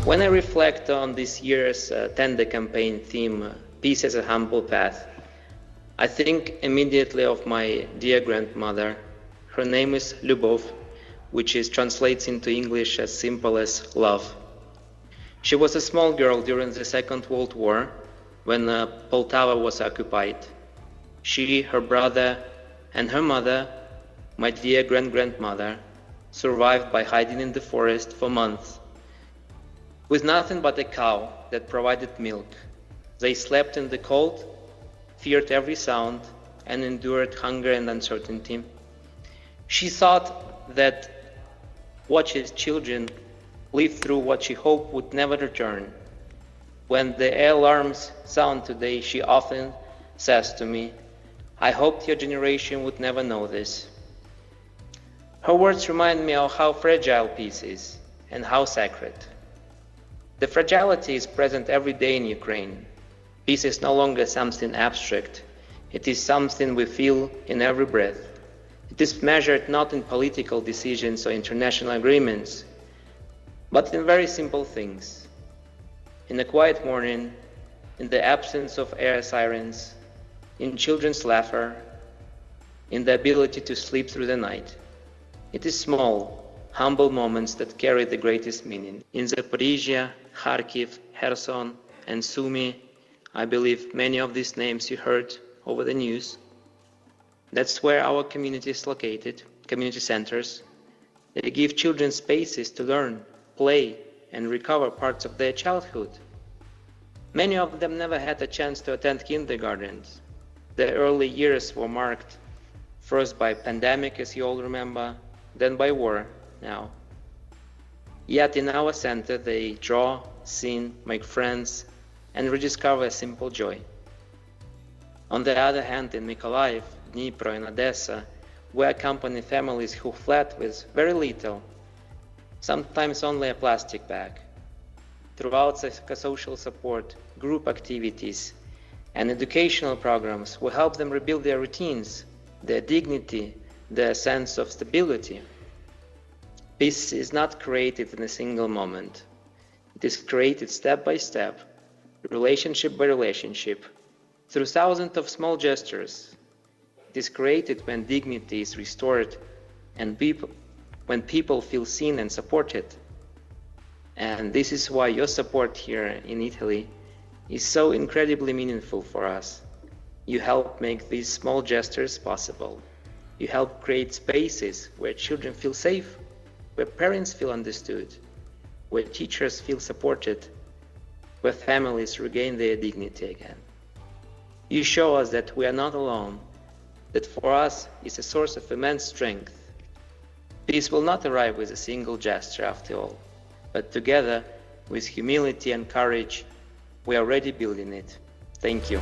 When I reflect on this year's Tender campaign theme, Peace as a Humble Path, I think immediately of my dear grandmother. Her name is Lyubov, which translates into English as simple as love. She was a small girl during the Second World War when Poltava was occupied. She, her brother, and her mother, my dear grandmother, survived by hiding in the forest for months. With nothing but a cow that provided milk, they slept in the cold, feared every sound, and endured hunger and uncertainty. She thought that watching children live through what she hoped would never return. When the air alarms sound today, she often says to me, "I hoped your generation would never know this." Her words remind me of how fragile peace is and how sacred. The fragility is present every day in Ukraine. Peace is no longer something abstract. It is something we feel in every breath. It is measured not in political decisions or international agreements, but in very simple things. In a quiet morning, in the absence of air sirens, in children's laughter, in the ability to sleep through the night. It is small, humble moments that carry the greatest meaning. In Zaporizhia, Kharkiv, Kherson, and Sumy, I believe many of these names you heard over the news. That's where our community is located, community centers. They give children spaces to learn, play, and recover parts of their childhood. Many of them never had a chance to attend kindergartens. Their early years were marked first by pandemic, as you all remember, then by war now. Yet in our center they draw, sing, make friends, and rediscover a simple joy. On the other hand, in Mykolaiv, Dnipro, and Odessa, we accompany families who fled with very little, sometimes only a plastic bag. Throughout psychosocial support, group activities, and educational programs, we help them rebuild their routines, their dignity, their sense of stability. Peace is not created in a single moment. It is created step by step, relationship by relationship, through thousands of small gestures. It is created when dignity is restored and when people feel seen and supported. And this is why your support here in Italy is so incredibly meaningful for us. You help make these small gestures possible. You help create spaces where children feel safe, where parents feel understood, where teachers feel supported, where families regain their dignity again. You show us that we are not alone, that for us is a source of immense strength. Peace will not arrive with a single gesture after all, but together, with humility and courage, we are already building it. Thank you.